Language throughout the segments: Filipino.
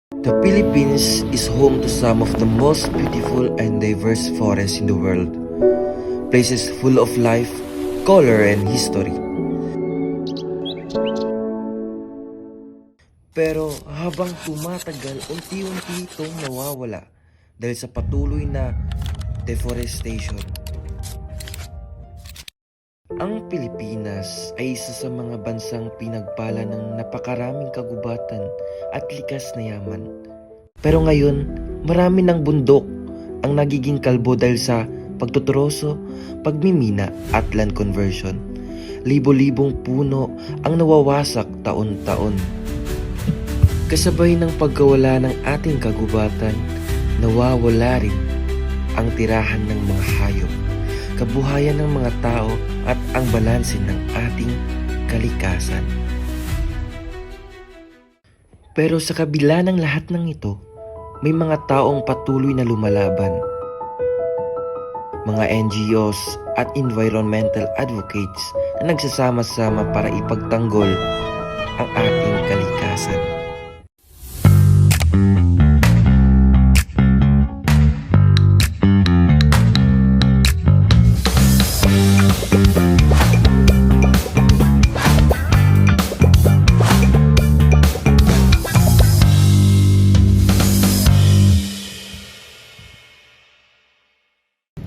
The Philippines is home to some of the most beautiful and diverse forests in the world. Places full of life, color, and history. Pero habang tumatagal, unti-unti itong nawawala dahil sa patuloy na deforestation. Ang Pilipinas ay isa sa mga bansang pinagpala ng napakaraming kagubatan at likas na yaman. Pero ngayon, marami ng bundok ang nagiging kalbo dahil sa pagtuturoso, pagmimina at land conversion. Libo-libong puno ang nawawasak taon-taon. Kasabay ng pagkawala ng ating kagubatan, nawawala rin ang tirahan ng mga hayop, kabuhayan ng mga tao at ang balanse ng ating kalikasan. Pero sa kabila ng lahat ng ito, may mga taong patuloy na lumalaban. Mga NGOs at environmental advocates na nagsasama-sama para ipagtanggol ang ating kalikasan.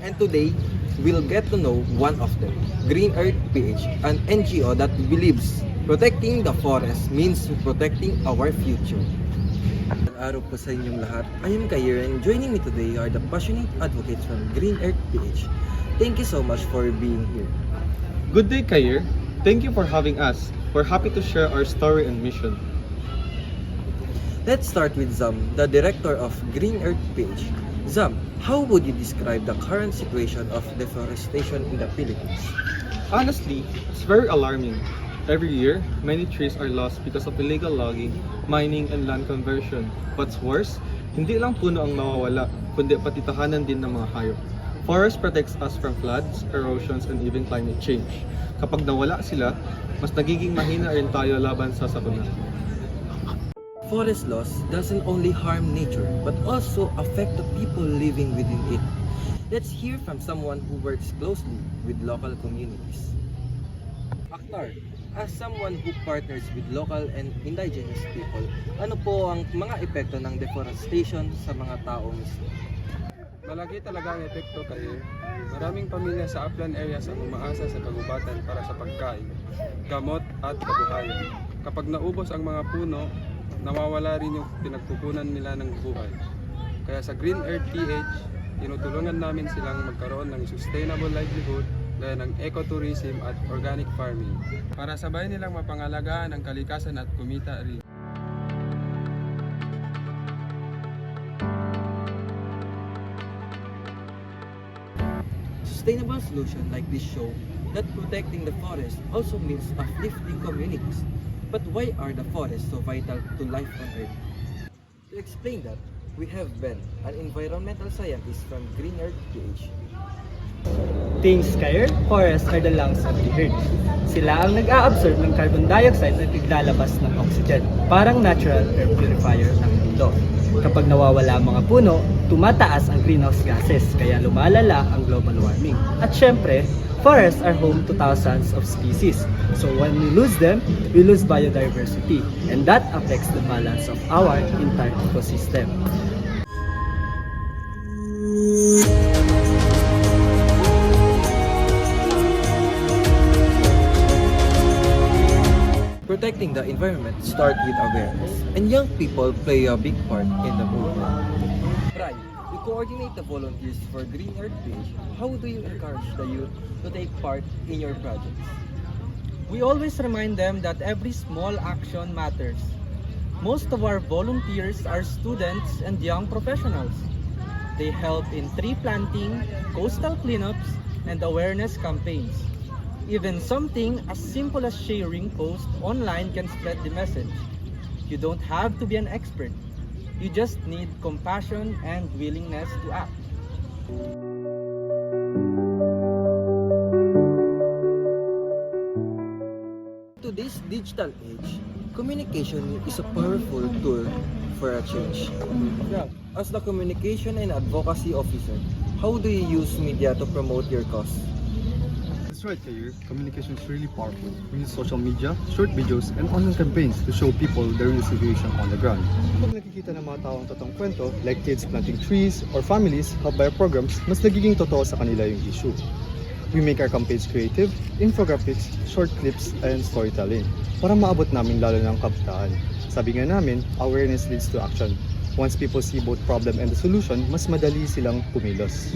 And today, we'll get to know one of them, Green Earth PH, an NGO that believes protecting the forest means protecting our future. Ang araw po sa inyong lahat. I am Kair and joining me today are the passionate advocates from Green Earth PH. Thank you so much for being here. Good day, Kair. Thank you for having us. We're happy to share our story and mission. Let's start with Zam, the director of Green Earth PH. Zam, how would you describe the current situation of deforestation in the Philippines? Honestly, it's very alarming. Every year, many trees are lost because of illegal logging, mining, and land conversion. What's worse, hindi lang puno ang mawawala, kundi pati tahanan din ng mga hayop. Forest protects us from floods, erosions, and even climate change. Kapag nawala sila, mas nagiging mahina rin tayo laban sa sakuna. Forest loss doesn't only harm nature but also affect the people living within it. Let's hear from someone who works closely with local communities. Akhtar, as someone who partners with local and indigenous people, ano po ang mga epekto ng deforestation sa mga tao mismo? Malaki talaga ang epekto kay maraming pamilya sa upland areas ang umaasa sa kagubatan para sa pagkain, gamot at kabuhayan. Kapag naubos ang mga puno, nawawala rin yung pinagkukunan nila ng buhay. Kaya sa Green Earth PH, tinutulungan namin silang magkaroon ng sustainable livelihood gaya ng ecotourism at organic farming para sabay nilang mapangalagaan ang kalikasan at kumita rin. Sustainable solution like this show that protecting the forest also means uplifting communities. But why are the forests so vital to life on Earth? To explain that, we have Ben, an environmental scientist from Green Earth PH. Thanks, Kair, forests are the lungs of the earth. Sila ang nag-a-absorb ng carbon dioxide at naglalabas ng oxygen. Parang natural air purifier ng mundo. Kapag nawawala ang mga puno, tumataas ang greenhouse gases, kaya lumalala ang global warming. At syempre, forests are home to thousands of species. So when we lose them, we lose biodiversity. And that affects the balance of our entire ecosystem. Protecting the environment starts with awareness, and young people play a big part in the movement. Brian, you coordinate the volunteers for Green Earth PH. How do you encourage the youth to take part in your projects? We always remind them that every small action matters. Most of our volunteers are students and young professionals. They help in tree planting, coastal cleanups, and awareness campaigns. Even something as simple as sharing posts online can spread the message. You don't have to be an expert. You just need compassion and willingness to act. Today's digital age, Communication is a powerful tool for a change. Yeah. As the communication and advocacy officer, how do you use media to promote your cause? That's right, Kair. Communication is really powerful. We use social media, short videos, and online campaigns to show people the real situation on the ground. Kapag nakikita ng mga taong totoong kwento, like kids planting trees or families helped by our programs, mas nagiging totoo sa kanila yung issue. We make our campaigns creative, infographics, short clips, and storytelling para maabot namin lalo ng kabataan. Sabi nga namin, awareness leads to action. Once people see both problem and the solution, mas madali silang kumilos.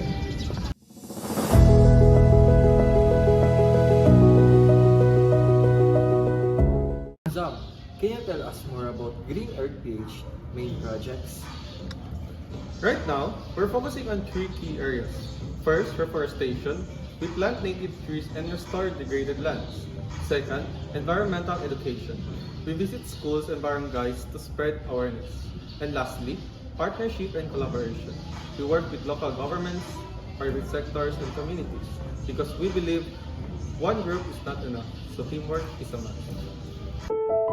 Zam, can you tell us more about Green Earth PH main projects? Right now, we're focusing on 3 key areas. First, reforestation. We plant native trees and restore degraded lands. Second, environmental education. We visit schools and barangays to spread awareness. And lastly, partnership and collaboration. We work with local governments, private sectors, and communities because we believe one group is not enough, so teamwork is a must.